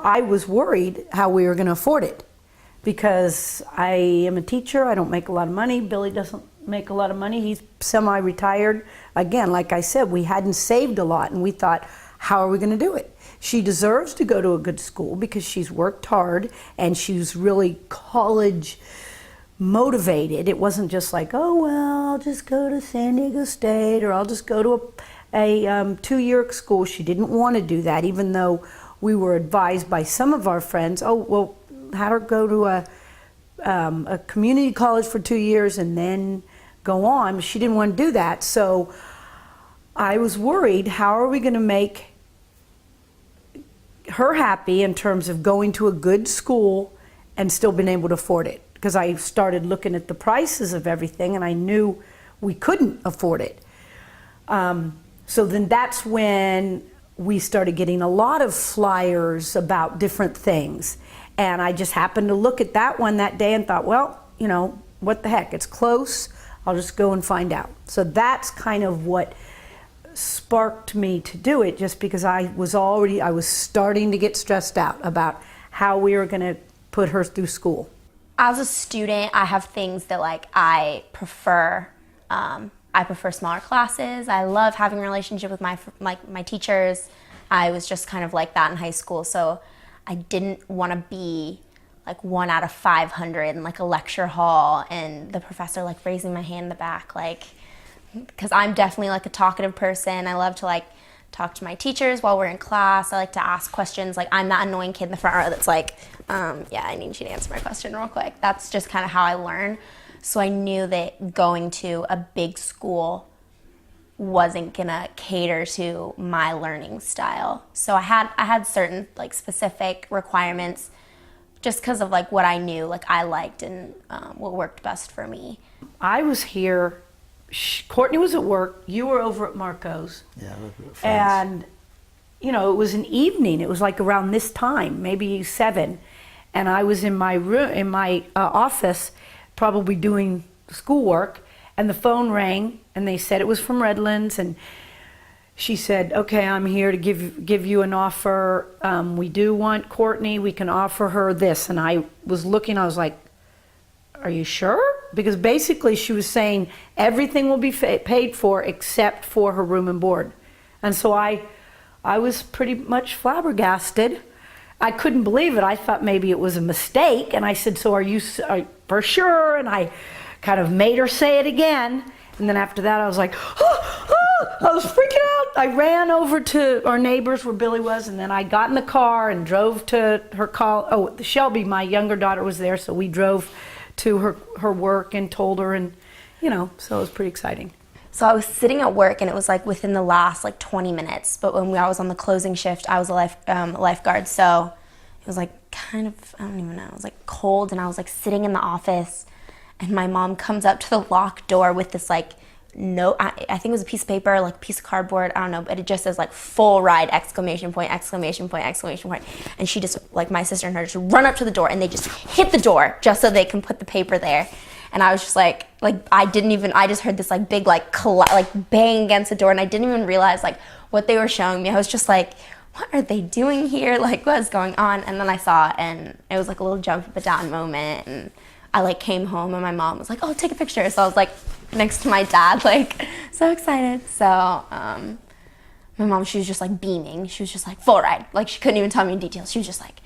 I was worried how we were going to afford it, because I am a teacher. I don't make a lot of money. Billy doesn't make a lot of money. He's semi-retired. Again, like I said, we hadn't saved a lot, and we thought, how are we going to do it? She deserves to go to a good school because she's worked hard and she's really college motivated. It wasn't just like, oh, well, I'll just go to San Diego State, or I'll just go to a 2-year school. She didn't want to do that, even though we were advised by some of our friends, oh, well, have her go to a community college for 2 years and then go on. She didn't want to do that. So I was worried, how are we going to make her happy in terms of going to a good school and still being able to afford it? Because I started looking at the prices of everything and I knew we couldn't afford it. So then that's when we started getting a lot of flyers about different things. And I just happened to look at that one that day and thought, well, you know, what the heck, it's close. I'll just go and find out. So that's kind of what sparked me to do it, just because I was starting to get stressed out about how we were going to put her through school. As a student, I have things that I prefer. I prefer smaller classes. I love having a relationship with my teachers. I was just kind of like that in high school, so I didn't want to be like 1 out of 500 in like a lecture hall and the professor like raising my hand in the back, because I'm definitely like a talkative person. I love to like talk to my teachers while we're in class. I like to ask questions. Like, I'm that annoying kid in the front row that's like, yeah, I need you to answer my question real quick. That's just kind of how I learn. So I knew that going to a big school wasn't gonna cater to my learning style. So I had certain like specific requirements just because of like what I knew like I liked and what worked best for me. I was here, Courtney was at work, you were over at Marco's. Yeah, friends. And you know, it was an evening, it was like around this time, maybe 7, and I was in my room, in my office, probably doing schoolwork, and the phone rang and they said it was from Redlands, and she said, okay, I'm here to give you an offer. We do want Courtney, we can offer her this. And I was looking, I was like, are you sure? Because basically she was saying everything will be paid for except for her room and board. And so I was pretty much flabbergasted. I couldn't believe it. I thought maybe it was a mistake. And I said, so are you for sure? And I kind of made her say it again. And then after that, I was like, I was freaking out. I ran over to our neighbors where Billy was, and then I got in the car and drove to her call. Oh, Shelby, my younger daughter, was there, so we drove to her work and told her, and you know, so it was pretty exciting. So I was sitting at work, and it was like within the last like 20 minutes. But when I was on the closing shift, I was a lifeguard, so it was like kind of, I don't even know, it was like cold, and I was like sitting in the office, and my mom comes up to the locked door with this like note. I think it was a piece of paper, like a piece of cardboard, I don't know, but it just says like full ride, exclamation point, exclamation point, exclamation point. And she just, like my sister and her, just run up to the door and they just hit the door just so they can put the paper there. And I was just like I just heard this like big like bang against the door, and I didn't even realize like what they were showing me. I was just like, what are they doing here? Like, what is going on? And then I saw it, and it was like a little jump up and down moment, and I like came home and my mom was like, oh, take a picture. So I was like next to my dad, like so excited. So my mom, she was just like beaming. She was just like full ride. Like she couldn't even tell me in details. She was just like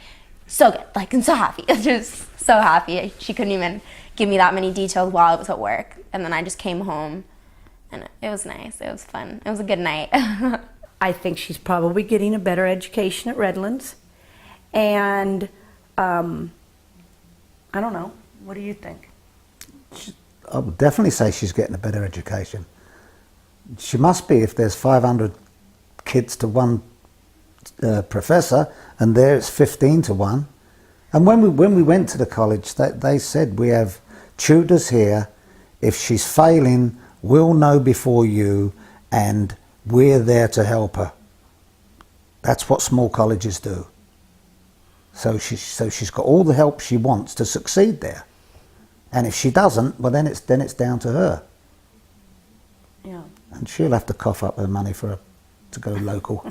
so good, like and so happy. Just so happy. She couldn't even give me that many details while I was at work. And then I just came home and it was nice. It was fun. It was a good night. I think she's probably getting a better education at Redlands. And I don't know. What do you think? I would definitely say she's getting a better education. She must be, if there's 500 kids to one professor, and there it's 15 to 1. And when we went to the college, they said, we have tutors here. If she's failing, we'll know before you, and we're there to help her. That's what small colleges do. So she's got all the help she wants to succeed there. And if she doesn't, well then it's down to her. Yeah. And she'll have to cough up her money to go local.